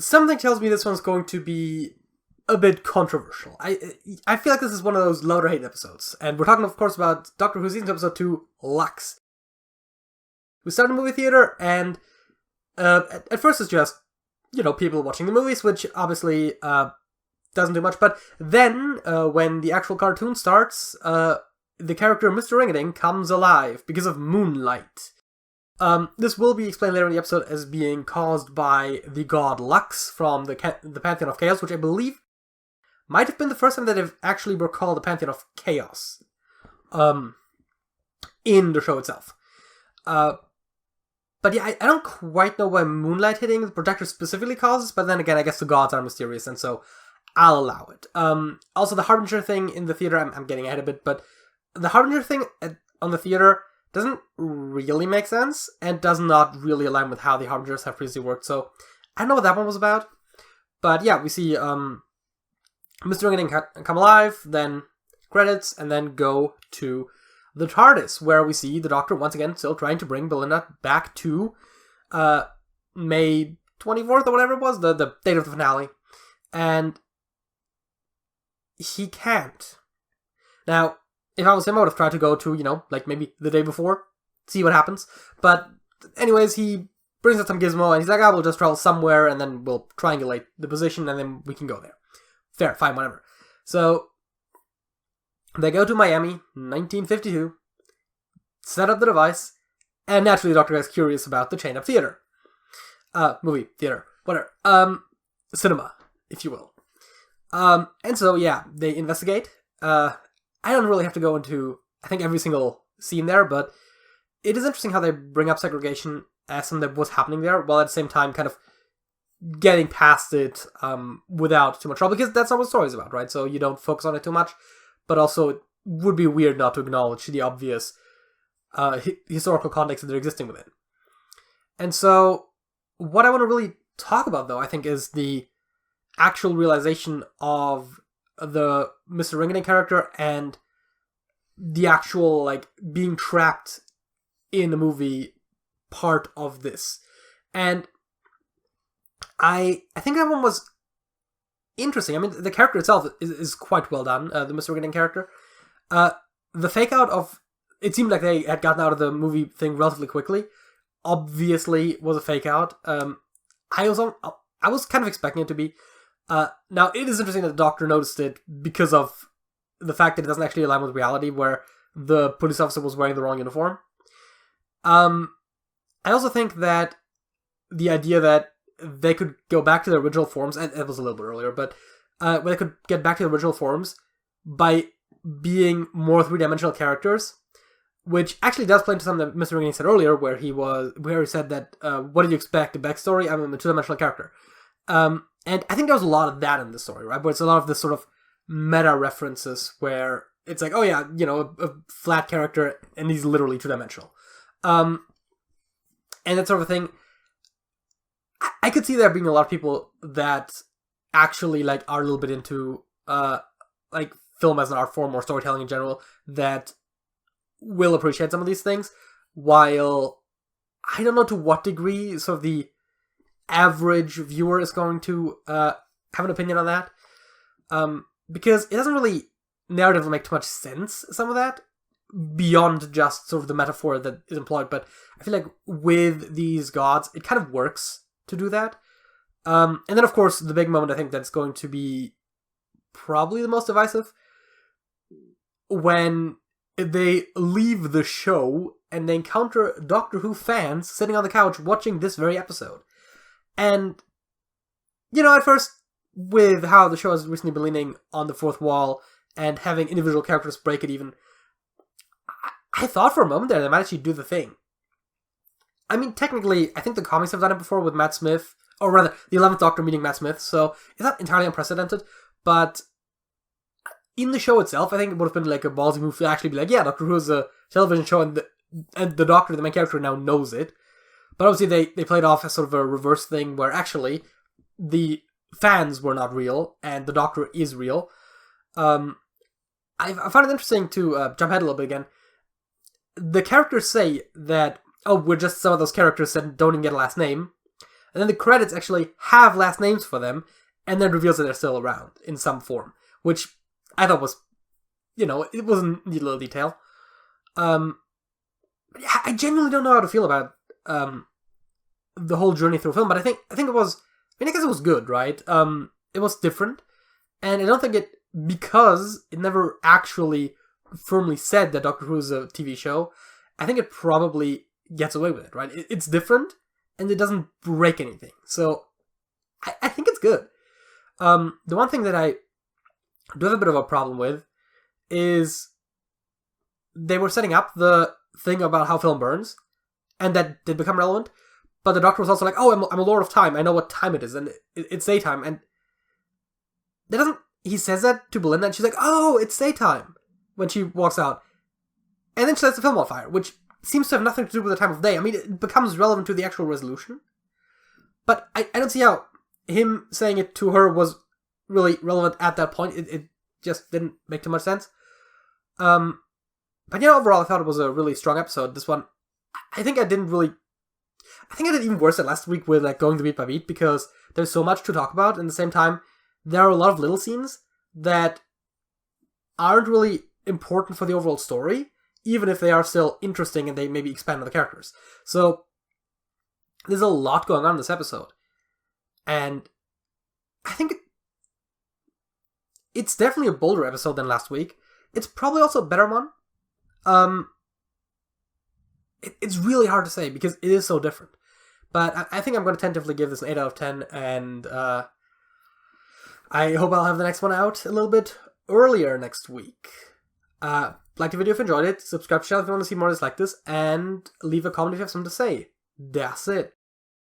something tells me this one's going to be a bit controversial. I feel like this is one of those love or hate episodes. And we're talking, of course, about Doctor Who Season Episode 2, Lux. We start in the movie theater, and at first it's just, people watching the movies, which obviously doesn't do much. But then, when the actual cartoon starts, the character Mr. Ringading comes alive because of moonlight. This will be explained later in the episode as being caused by the god Lux from the Pantheon of Chaos, which I believe might have been the first time that they've actually were called the Pantheon of Chaos in the show itself. But yeah, I don't quite know why moonlight hitting the projector specifically causes, but then again, I guess the gods are mysterious, and so I'll allow it. Also, the Harbinger thing in the theater, I'm getting ahead of it, but the Harbinger thing on the theater doesn't really make sense, and does not really align with how the Harbingers have previously worked, so I don't know what that one was about. But yeah, we see Mr. Ringading come alive, then credits, and then go to the TARDIS, where we see the Doctor once again still trying to bring Belinda back to May 24th or whatever it was, the date of the finale. And he can't. Now, if I was him, I would have tried to go to, maybe the day before, see what happens. But anyways, he brings out some gizmo, and he's like, we'll just travel somewhere, and then we'll triangulate the position, and then we can go there. Fair, fine, whatever. So they go to Miami, 1952, set up the device, and naturally the Doctor gets curious about the chain of theater. Movie, theater, whatever. Cinema, if you will. And so, yeah, they investigate. I don't really have to go into, I think, every single scene there, but it is interesting how they bring up segregation as something that was happening there, while at the same time kind of getting past it without too much trouble, because that's not what the story's about, right? So you don't focus on it too much, but also it would be weird not to acknowledge the obvious historical context that they're existing within. And so what I want to really talk about, though, I think, is the actual realization of the Mr. Ringading character and the actual, being trapped in the movie part of this. And I think that one was interesting. I mean, the character itself is quite well done, the Mr. Ringading character. The fake out of... It seemed like they had gotten out of the movie thing relatively quickly. Obviously was a fake out. I was kind of expecting it to be. Now, it is interesting that the Doctor noticed it because of the fact that it doesn't actually align with reality, where the police officer was wearing the wrong uniform. I also think that the idea that they could go back to their original forms, and it was a little bit earlier, but when they could get back to their original forms by being more three-dimensional characters, which actually does play into something that Mr. Ringading said earlier, where he said that, what did you expect, a backstory? I'm a two-dimensional character. And I think there was a lot of that in the story, right? But it's a lot of this sort of meta references where it's like, oh yeah, a flat character, and he's literally two-dimensional. And that sort of thing. I could see there being a lot of people that actually are a little bit into film as an art form or storytelling in general that will appreciate some of these things, while I don't know to what degree sort of the average viewer is going to have an opinion on that, because it doesn't really narratively make too much sense, some of that, beyond just sort of the metaphor that is employed. But I feel like with these gods, it kind of works to do that. And then, of course, the big moment I think that's going to be probably the most divisive, when they leave the show and they encounter Doctor Who fans sitting on the couch watching this very episode. And, at first, with how the show has recently been leaning on the fourth wall and having individual characters break it even, I thought for a moment there they might actually do the thing. I mean, technically, I think the comics have done it before with Matt Smith, or rather, the 11th Doctor meeting Matt Smith, so it's not entirely unprecedented, but in the show itself, I think it would have been a ballsy move to actually be like, yeah, Doctor Who is a television show, and the Doctor, the main character, now knows it. But obviously they played off as sort of a reverse thing where actually the fans were not real and the Doctor is real. I found it interesting to jump ahead a little bit again. The characters say that, we're just some of those characters that don't even get a last name. And then the credits actually have last names for them, and then reveals that they're still around in some form, which I thought was, it was a neat little detail. But yeah, I genuinely don't know how to feel about the whole journey through film, but I think it was, I guess it was good, right? It was different, and I don't think it, because it never actually firmly said that Doctor Who is a TV show, I think it probably gets away with it, right? It's different, and it doesn't break anything. So, I think it's good. The one thing that I do have a bit of a problem with is they were setting up the thing about how film burns, and that did become relevant, but the Doctor was also like, oh, I'm a Lord of Time, I know what time it is, and it's daytime, and that doesn't, he says that to Belinda, and she's like, oh, it's daytime, when she walks out. And then she lights the film on fire, which seems to have nothing to do with the time of day. I mean, it becomes relevant to the actual resolution. But I don't see how him saying it to her was really relevant at that point. It just didn't make too much sense. But overall, I thought it was a really strong episode. This one, I think I did even worse than last week with going the beat by beat, because there's so much to talk about, and at the same time, there are a lot of little scenes that aren't really important for the overall story, even if they are still interesting and they maybe expand on the characters. So, there's a lot going on in this episode. And I think it's definitely a bolder episode than last week. It's probably also a better one. It's really hard to say because it is so different. But I think I'm going to tentatively give this an 8 out of 10, and I hope I'll have the next one out a little bit earlier next week. Like the video if you enjoyed it, subscribe to the channel if you want to see more of this like this, and leave a comment if you have something to say. That's it.